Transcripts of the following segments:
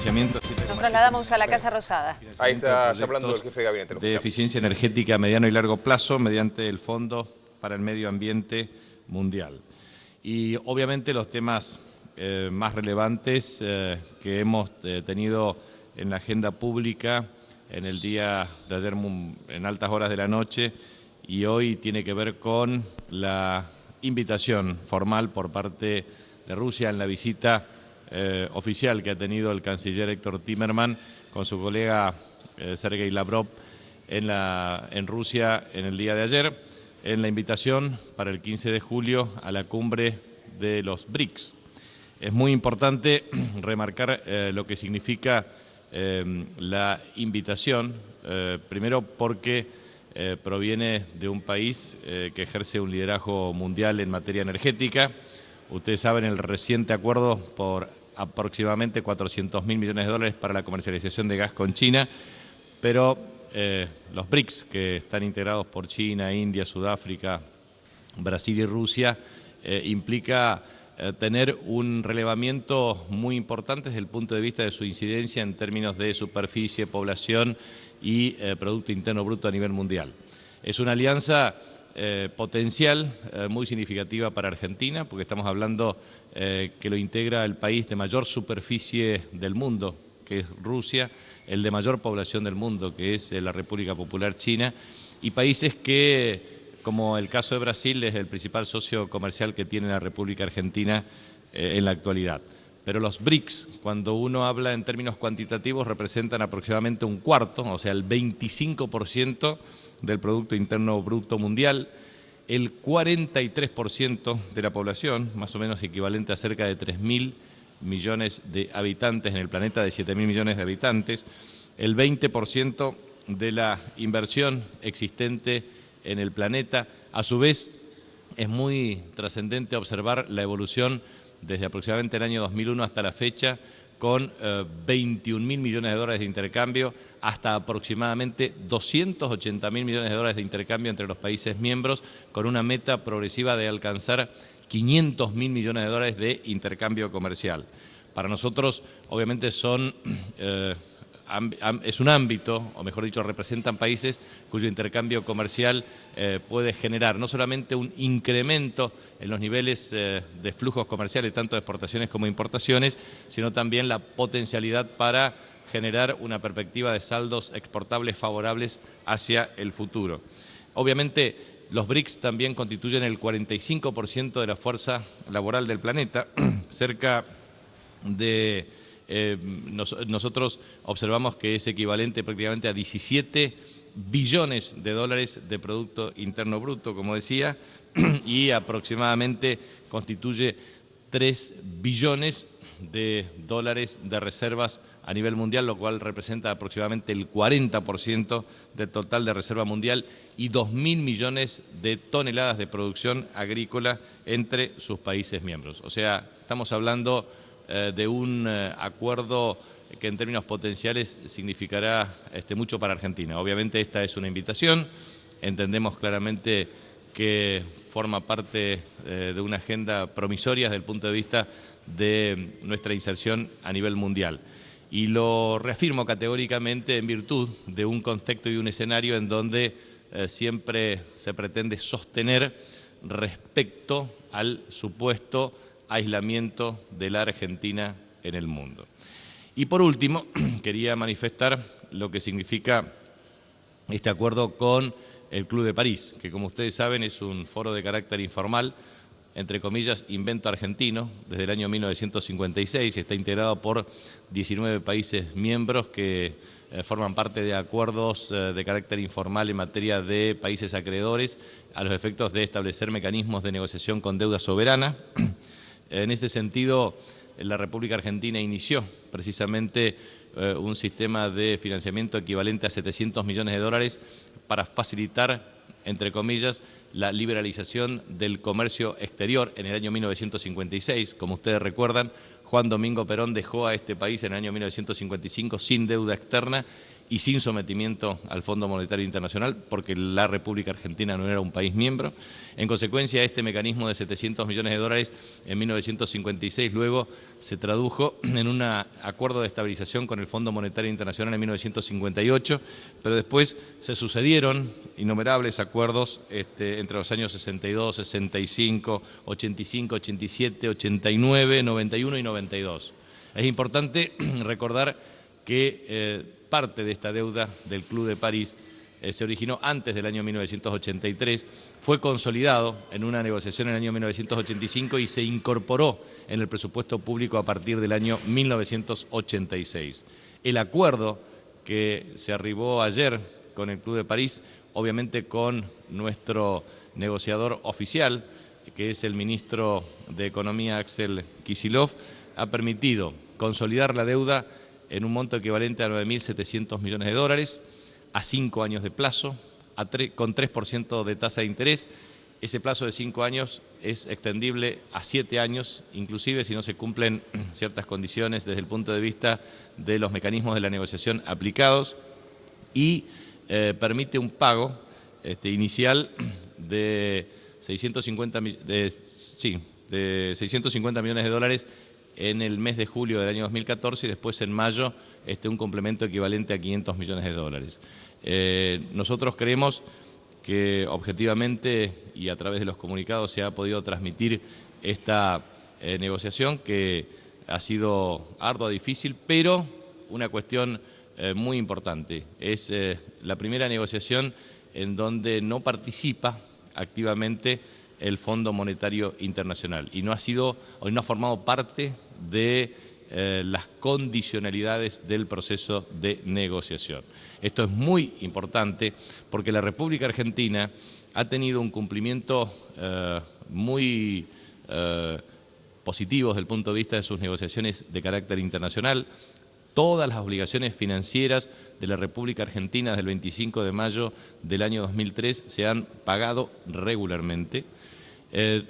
financiamiento. Nos trasladamos a la Casa Rosada. Ahí está hablando el jefe de gabinete. De eficiencia energética a mediano y largo plazo mediante el Fondo para el Medio Ambiente Mundial. Y obviamente los temas más relevantes que hemos tenido en la agenda pública en el día de ayer en altas horas de la noche y hoy tiene que ver con la invitación formal por parte de Rusia en la visita oficial que ha tenido el canciller Héctor Timerman con su colega Sergei Lavrov en Rusia en el día de ayer, en la invitación para el 15 de julio a la cumbre de los BRICS. Es muy importante remarcar lo que significa la invitación, primero porque proviene de un país que ejerce un liderazgo mundial en materia energética. Ustedes saben el reciente acuerdo por aproximadamente 400.000 millones de dólares para la comercialización de gas con China, pero los BRICS, que están integrados por China, India, Sudáfrica, Brasil y Rusia, implica tener un relevamiento muy importante desde el punto de vista de su incidencia en términos de superficie, población y Producto Interno Bruto a nivel mundial. Es una alianza potencial muy significativa para Argentina, porque estamos hablando que lo integra el país de mayor superficie del mundo, que es Rusia, el de mayor población del mundo, que es la República Popular China, y países que, como el caso de Brasil, es el principal socio comercial que tiene la República Argentina en la actualidad. Pero los BRICS, cuando uno habla en términos cuantitativos, representan aproximadamente un cuarto, o sea, el 25% del Producto Interno Bruto mundial, el 43% de la población, más o menos equivalente a cerca de 3.000 millones de habitantes en el planeta de 7.000 millones de habitantes, el 20% de la inversión existente en el planeta. A su vez, es muy trascendente observar la evolución desde aproximadamente el año 2001 hasta la fecha, con 21.000 millones de dólares de intercambio, hasta aproximadamente 280.000 millones de dólares de intercambio entre los países miembros, con una meta progresiva de alcanzar 500.000 millones de dólares de intercambio comercial. Para nosotros, obviamente, es un ámbito, o mejor dicho, representan países cuyo intercambio comercial puede generar no solamente un incremento en los niveles de flujos comerciales, tanto de exportaciones como importaciones, sino también la potencialidad para generar una perspectiva de saldos exportables favorables hacia el futuro. Obviamente, los BRICS también constituyen el 45% de la fuerza laboral del planeta, cerca de... nosotros observamos que es equivalente prácticamente a 17 billones de dólares de Producto Interno Bruto, como decía, y aproximadamente constituye 3 billones de dólares de reservas a nivel mundial, lo cual representa aproximadamente el 40% del total de reserva mundial y 2.000 millones de toneladas de producción agrícola entre sus países miembros. O sea, estamos hablando de un acuerdo que en términos potenciales significará mucho para Argentina. Obviamente esta es una invitación, entendemos claramente que forma parte de una agenda promisoria desde el punto de vista de nuestra inserción a nivel mundial. Y lo reafirmo categóricamente en virtud de un contexto y un escenario en donde siempre se pretende sostener respecto al supuesto aislamiento de la Argentina en el mundo. Y por último, quería manifestar lo que significa este acuerdo con el Club de París, que como ustedes saben es un foro de carácter informal, entre comillas, invento argentino, desde el año 1956, está integrado por 19 países miembros que forman parte de acuerdos de carácter informal en materia de países acreedores a los efectos de establecer mecanismos de negociación con deuda soberana. En este sentido, la República Argentina inició precisamente un sistema de financiamiento equivalente a 700 millones de dólares para facilitar, entre comillas, la liberalización del comercio exterior en el año 1956. Como ustedes recuerdan, Juan Domingo Perón dejó a este país en el año 1955 sin deuda externa y sin sometimiento al Fondo Monetario Internacional, porque la República Argentina no era un país miembro. En consecuencia, este mecanismo de 700 millones de dólares en 1956 luego se tradujo en un acuerdo de estabilización con el Fondo Monetario Internacional en 1958, pero después se sucedieron innumerables acuerdos entre los años 62, 65, 85, 87, 89, 91 y 92. Es importante recordar que parte de esta deuda del Club de París se originó antes del año 1983, fue consolidado en una negociación en el año 1985 y se incorporó en el presupuesto público a partir del año 1986. El acuerdo que se arribó ayer con el Club de París, obviamente con nuestro negociador oficial, que es el ministro de Economía Axel Kicillof, ha permitido consolidar la deuda en un monto equivalente a 9.700 millones de dólares, a 5 años de plazo, con 3% de tasa de interés. Ese plazo de 5 años es extendible a 7 años, inclusive si no se cumplen ciertas condiciones desde el punto de vista de los mecanismos de la negociación aplicados, y permite un pago inicial de 650 millones de dólares en el mes de julio del año 2014 y después en mayo un complemento equivalente a 500 millones de dólares. Nosotros creemos que objetivamente y a través de los comunicados se ha podido transmitir esta negociación, que ha sido ardua, difícil, pero una cuestión muy importante. Es la primera negociación en donde no participa activamente el Fondo Monetario Internacional y no ha formado parte de las condicionalidades del proceso de negociación. Esto es muy importante porque la República Argentina ha tenido un cumplimiento muy positivo desde el punto de vista de sus negociaciones de carácter internacional. Todas las obligaciones financieras de la República Argentina desde el 25 de mayo del año 2003 se han pagado regularmente.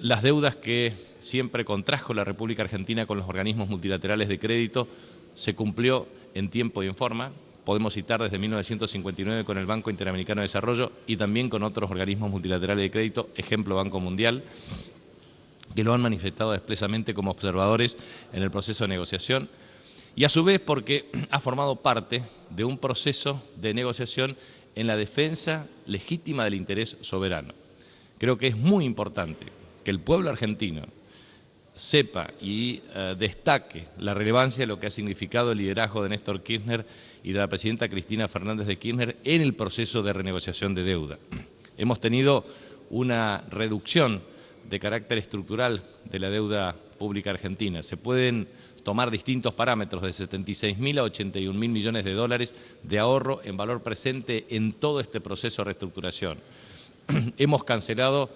Las deudas que siempre contrajo la República Argentina con los organismos multilaterales de crédito se cumplió en tiempo y en forma. Podemos citar desde 1959 con el Banco Interamericano de Desarrollo y también con otros organismos multilaterales de crédito, ejemplo Banco Mundial, que lo han manifestado expresamente como observadores en el proceso de negociación, y a su vez porque ha formado parte de un proceso de negociación en la defensa legítima del interés soberano. Creo que es muy importante que el pueblo argentino sepa y destaque la relevancia de lo que ha significado el liderazgo de Néstor Kirchner y de la presidenta Cristina Fernández de Kirchner en el proceso de renegociación de deuda. Hemos tenido una reducción de carácter estructural de la deuda pública argentina. Se pueden tomar distintos parámetros de 76.000 a 81.000 millones de dólares de ahorro en valor presente en todo este proceso de reestructuración. Hemos cancelado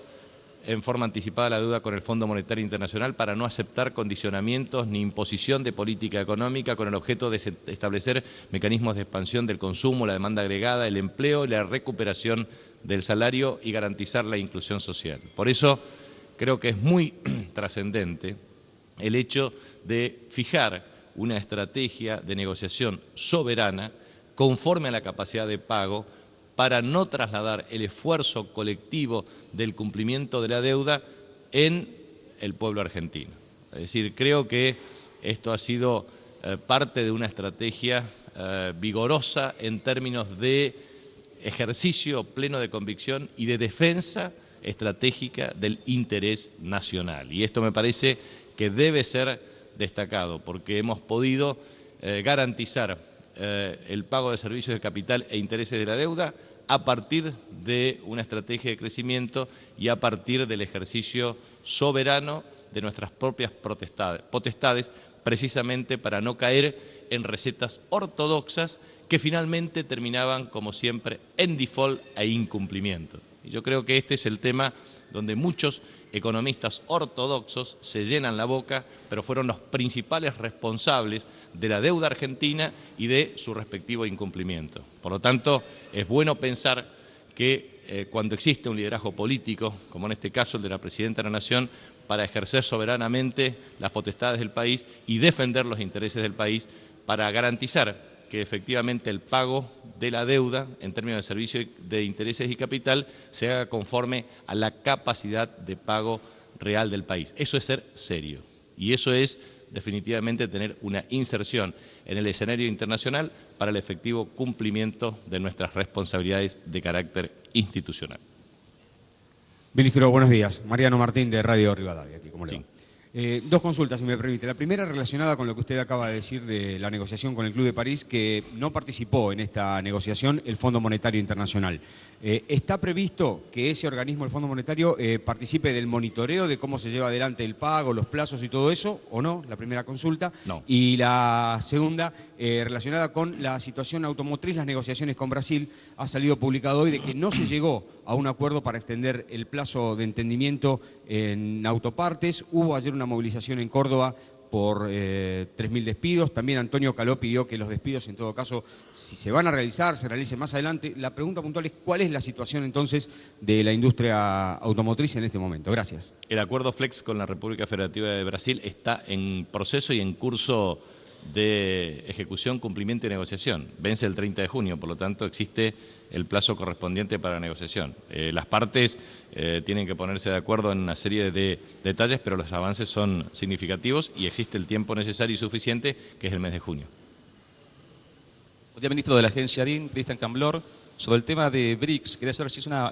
en forma anticipada la deuda con el Fondo Monetario Internacional para no aceptar condicionamientos ni imposición de política económica con el objeto de establecer mecanismos de expansión del consumo, la demanda agregada, el empleo y la recuperación del salario y garantizar la inclusión social. Por eso creo que es muy trascendente el hecho de fijar una estrategia de negociación soberana conforme a la capacidad de pago para no trasladar el esfuerzo colectivo del cumplimiento de la deuda en el pueblo argentino. Es decir, creo que esto ha sido parte de una estrategia vigorosa en términos de ejercicio pleno de convicción y de defensa estratégica del interés nacional. Y esto me parece que debe ser destacado porque hemos podido garantizar el pago de servicios de capital e intereses de la deuda a partir de una estrategia de crecimiento y a partir del ejercicio soberano de nuestras propias potestades, precisamente para no caer en recetas ortodoxas que finalmente terminaban, como siempre, en default e incumplimiento. Y yo creo que este es el tema donde muchos economistas ortodoxos se llenan la boca, pero fueron los principales responsables de la deuda argentina y de su respectivo incumplimiento. Por lo tanto, es bueno pensar que cuando existe un liderazgo político, como en este caso el de la Presidenta de la Nación, para ejercer soberanamente las potestades del país y defender los intereses del país para garantizar que efectivamente el pago de la deuda en términos de servicio de intereses y capital se haga conforme a la capacidad de pago real del país. Eso es ser serio y eso es definitivamente tener una inserción en el escenario internacional para el efectivo cumplimiento de nuestras responsabilidades de carácter institucional. Ministro, buenos días. Mariano Martín de Radio Rivadavia, aquí, ¿cómo le va? Sí. Dos consultas, si me permite. La primera relacionada con lo que usted acaba de decir de la negociación con el Club de París, que no participó en esta negociación el Fondo Monetario Internacional. ¿Está previsto que ese organismo, el Fondo Monetario, participe del monitoreo de cómo se lleva adelante el pago, los plazos y todo eso, o no? La primera consulta. No. Y la segunda, relacionada con la situación automotriz, las negociaciones con Brasil, ha salido publicado hoy de que no se llegó a un acuerdo para extender el plazo de entendimiento en autopartes. Hubo ayer una movilización en Córdoba por 3.000 despidos. También Antonio Caló pidió que los despidos, en todo caso, si se van a realizar, se realicen más adelante. La pregunta puntual es, ¿cuál es la situación entonces de la industria automotriz en este momento? Gracias. El acuerdo Flex con la República Federativa de Brasil está en proceso y en curso de ejecución, cumplimiento y negociación. Vence el 30 de junio, por lo tanto existe el plazo correspondiente para la negociación. Las partes tienen que ponerse de acuerdo en una serie de detalles, pero los avances son significativos y existe el tiempo necesario y suficiente, que es el mes de junio. Buen día, ministro de la agencia ARIN, Cristian Camblor. Sobre el tema de BRICS, quería saber si es una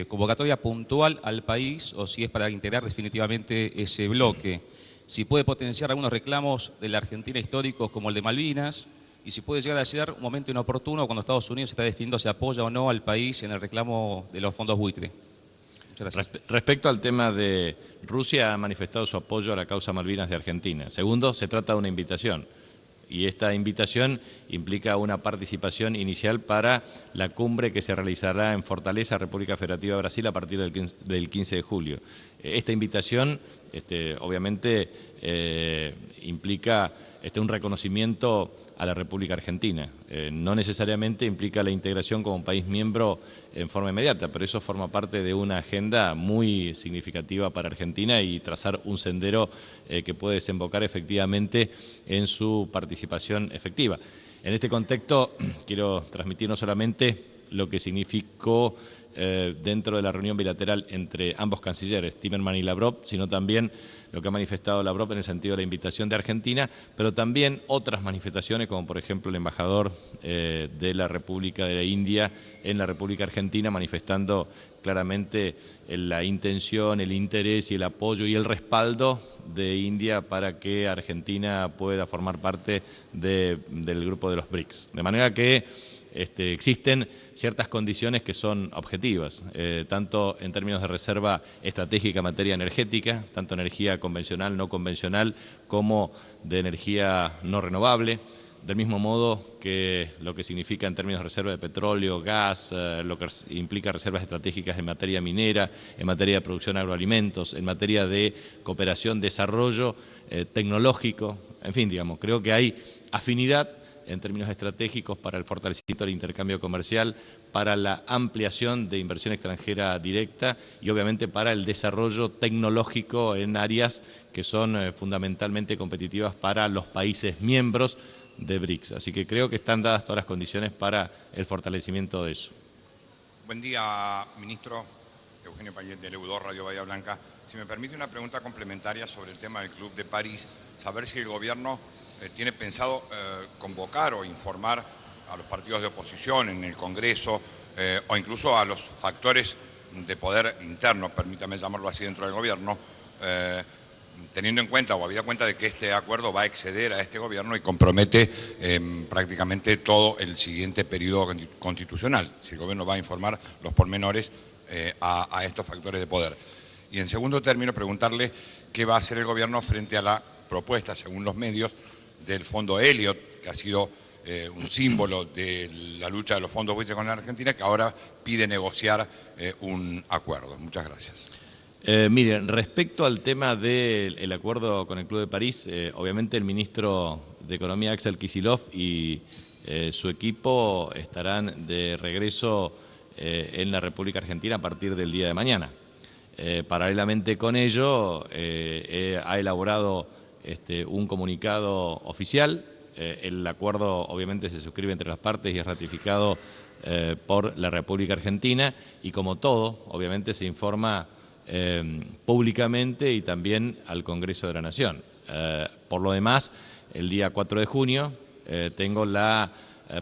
convocatoria puntual al país o si es para integrar definitivamente ese bloque. Si puede potenciar algunos reclamos de la Argentina históricos como el de Malvinas, y si puede llegar a ser un momento inoportuno cuando Estados Unidos está definiendo si apoya o no al país en el reclamo de los fondos buitre. Muchas gracias. Respecto al tema de Rusia, ha manifestado su apoyo a la causa Malvinas de Argentina. Segundo, se trata de una invitación. Y esta invitación implica una participación inicial para la cumbre que se realizará en Fortaleza, República Federativa de Brasil, a partir del 15 de julio. Esta invitación, obviamente, implica un reconocimiento a la República Argentina. No necesariamente implica la integración como país miembro en forma inmediata, pero eso forma parte de una agenda muy significativa para Argentina y trazar un sendero que puede desembocar efectivamente en su participación efectiva. En este contexto quiero transmitir no solamente lo que significó dentro de la reunión bilateral entre ambos cancilleres, Timmermans y Lavrov, sino también lo que ha manifestado Lavrov en el sentido de la invitación de Argentina, pero también otras manifestaciones, como por ejemplo el embajador de la República de la India en la República Argentina, manifestando claramente la intención, el interés y el apoyo y el respaldo de India para que Argentina pueda formar parte del grupo de los BRICS. De manera que existen ciertas condiciones que son objetivas, tanto en términos de reserva estratégica en materia energética, tanto energía convencional, no convencional, como de energía no renovable, del mismo modo que lo que significa en términos de reserva de petróleo, gas, lo que implica reservas estratégicas en materia minera, en materia de producción de agroalimentos, en materia de cooperación, desarrollo tecnológico, en fin, digamos, creo que hay afinidad en términos estratégicos para el fortalecimiento del intercambio comercial, para la ampliación de inversión extranjera directa y obviamente para el desarrollo tecnológico en áreas que son fundamentalmente competitivas para los países miembros de BRICS. Así que creo que están dadas todas las condiciones para el fortalecimiento de eso. Buen día, ministro. Eugenio Payet, de EU2, Radio Bahía Blanca. Si me permite una pregunta complementaria sobre el tema del Club de París, saber si el gobierno tiene pensado convocar o informar a los partidos de oposición en el Congreso o incluso a los factores de poder interno, permítame llamarlo así, dentro del gobierno, teniendo en cuenta o habida cuenta de que este acuerdo va a exceder a este gobierno y compromete prácticamente todo el siguiente periodo constitucional, si el gobierno va a informar los pormenores a estos factores de poder. Y en segundo término, preguntarle qué va a hacer el gobierno frente a la propuesta, según los medios, del fondo Elliott, que ha sido un símbolo de la lucha de los fondos buitres con la Argentina, que ahora pide negociar un acuerdo. Muchas gracias. Miren, respecto al tema del acuerdo con el Club de París, obviamente el ministro de Economía, Axel Kicillof, y su equipo estarán de regreso en la República Argentina a partir del día de mañana. Paralelamente con ello, ha elaborado un comunicado oficial. El acuerdo obviamente se suscribe entre las partes y es ratificado por la República Argentina y como todo, obviamente se informa públicamente y también al Congreso de la Nación. Por lo demás, el día 4 de junio tengo la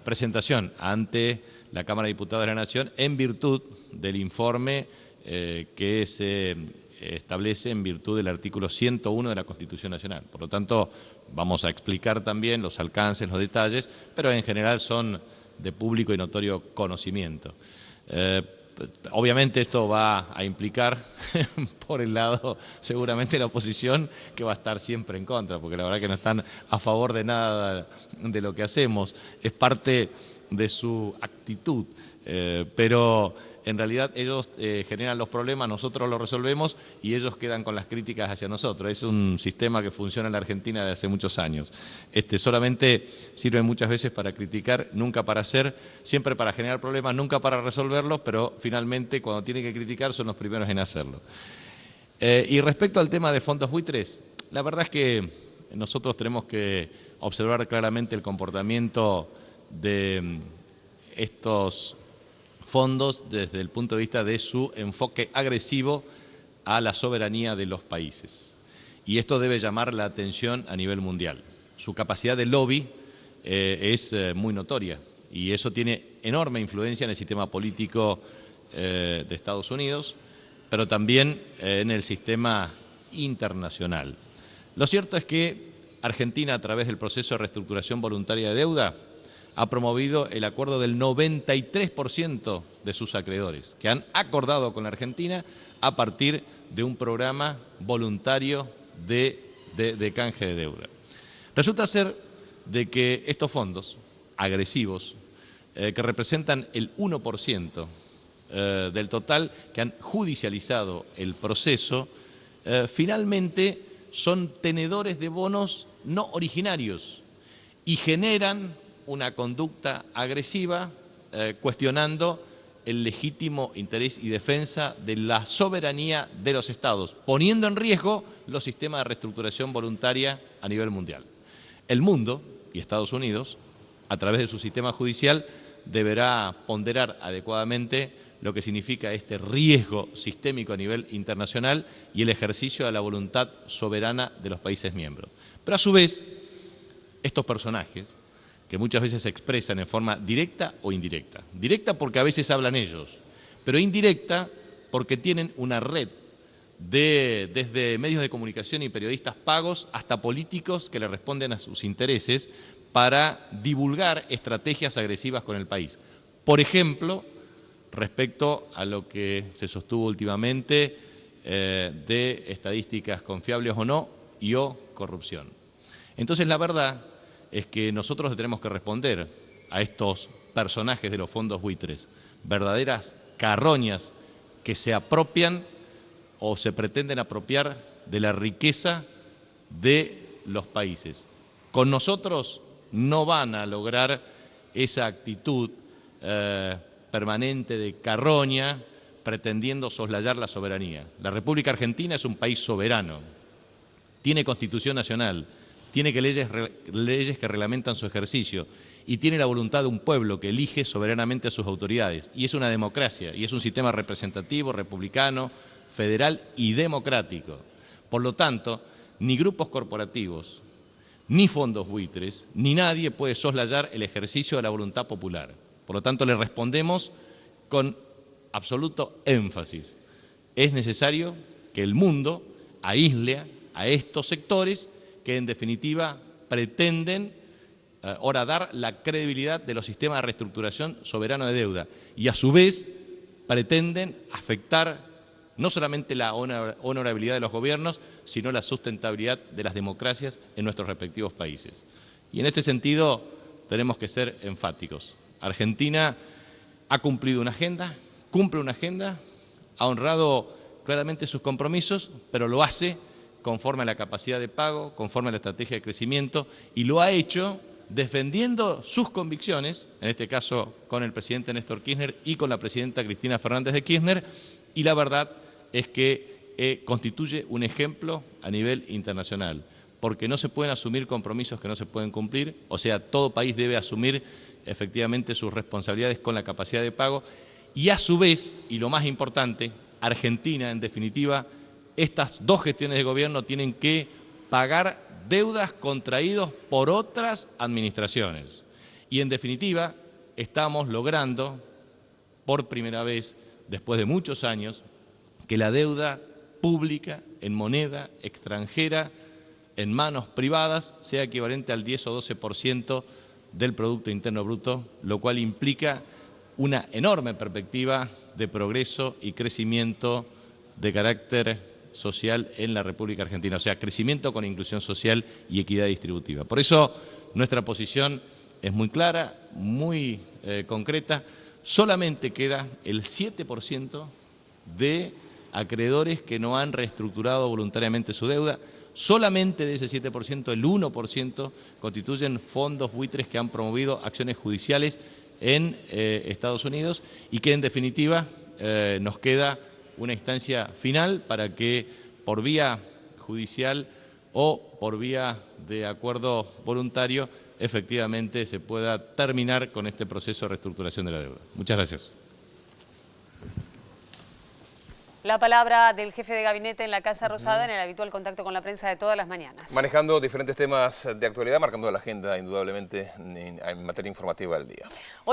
presentación ante la Cámara de Diputados de la Nación en virtud del informe que se establece en virtud del artículo 101 de la Constitución Nacional. Por lo tanto, vamos a explicar también los alcances, los detalles, pero en general son de público y notorio conocimiento. Obviamente esto va a implicar por el lado seguramente la oposición que va a estar siempre en contra, porque la verdad que no están a favor de nada de lo que hacemos, es parte de su actitud, pero en realidad ellos generan los problemas, nosotros los resolvemos y ellos quedan con las críticas hacia nosotros. Es un sistema que funciona en la Argentina desde hace muchos años. Solamente sirve muchas veces para criticar, nunca para hacer, siempre para generar problemas, nunca para resolverlos, pero finalmente cuando tienen que criticar son los primeros en hacerlo. Y respecto al tema de fondos buitres, la verdad es que nosotros tenemos que observar claramente el comportamiento de estos fondos desde el punto de vista de su enfoque agresivo a la soberanía de los países. Y esto debe llamar la atención a nivel mundial. Su capacidad de lobby es muy notoria y eso tiene enorme influencia en el sistema político de Estados Unidos, pero también en el sistema internacional. Lo cierto es que Argentina, a través del proceso de reestructuración voluntaria de deuda, ha promovido el acuerdo del 93% de sus acreedores, que han acordado con la Argentina a partir de un programa voluntario de canje de deuda. Resulta ser de que estos fondos agresivos, que representan el 1% del total, que han judicializado el proceso, finalmente son tenedores de bonos no originarios y generan una conducta agresiva cuestionando el legítimo interés y defensa de la soberanía de los Estados, poniendo en riesgo los sistemas de reestructuración voluntaria a nivel mundial. El mundo y Estados Unidos, a través de su sistema judicial, deberá ponderar adecuadamente lo que significa este riesgo sistémico a nivel internacional y el ejercicio de la voluntad soberana de los países miembros. Pero a su vez, estos personajes, que muchas veces se expresan en forma directa o indirecta. Directa porque a veces hablan ellos, pero indirecta porque tienen una red desde medios de comunicación y periodistas pagos hasta políticos que le responden a sus intereses para divulgar estrategias agresivas con el país. Por ejemplo, respecto a lo que se sostuvo últimamente de estadísticas confiables o no y o corrupción. Entonces, la verdad es que nosotros tenemos que responder a estos personajes de los fondos buitres, verdaderas carroñas que se apropian o se pretenden apropiar de la riqueza de los países. Con nosotros no van a lograr esa actitud permanente de carroña pretendiendo soslayar la soberanía. La República Argentina es un país soberano, tiene Constitución Nacional, tiene leyes que reglamentan su ejercicio y tiene la voluntad de un pueblo que elige soberanamente a sus autoridades. Y es una democracia, y es un sistema representativo, republicano, federal y democrático. Por lo tanto, ni grupos corporativos, ni fondos buitres, ni nadie puede soslayar el ejercicio de la voluntad popular. Por lo tanto, le respondemos con absoluto énfasis. Es necesario que el mundo aísle a estos sectores que en definitiva pretenden horadar la credibilidad de los sistemas de reestructuración soberano de deuda y a su vez pretenden afectar no solamente la honorabilidad de los gobiernos, sino la sustentabilidad de las democracias en nuestros respectivos países. Y en este sentido tenemos que ser enfáticos. Argentina ha cumplido una agenda, cumple una agenda, ha honrado claramente sus compromisos, pero lo hace conforme a la capacidad de pago, conforme a la estrategia de crecimiento, y lo ha hecho defendiendo sus convicciones, en este caso con el presidente Néstor Kirchner y con la presidenta Cristina Fernández de Kirchner, y la verdad es que constituye un ejemplo a nivel internacional, porque no se pueden asumir compromisos que no se pueden cumplir, o sea, todo país debe asumir efectivamente sus responsabilidades con la capacidad de pago, y a su vez, y lo más importante, Argentina, en definitiva, estas dos gestiones de gobierno tienen que pagar deudas contraídas por otras administraciones. Y en definitiva, estamos logrando, por primera vez, después de muchos años, que la deuda pública en moneda extranjera, en manos privadas, sea equivalente al 10 o 12% del Producto Interno Bruto, lo cual implica una enorme perspectiva de progreso y crecimiento de carácter social en la República Argentina, o sea, crecimiento con inclusión social y equidad distributiva. Por eso nuestra posición es muy clara, muy concreta. Solamente queda el 7% de acreedores que no han reestructurado voluntariamente su deuda. Solamente de ese 7%, el 1% constituyen fondos buitres que han promovido acciones judiciales en Estados Unidos y que en definitiva nos queda una instancia final para que por vía judicial o por vía de acuerdo voluntario efectivamente se pueda terminar con este proceso de reestructuración de la deuda. Muchas gracias. La palabra del jefe de gabinete en la Casa Rosada en el habitual contacto con la prensa de todas las mañanas. Manejando diferentes temas de actualidad, marcando la agenda indudablemente en materia informativa del día.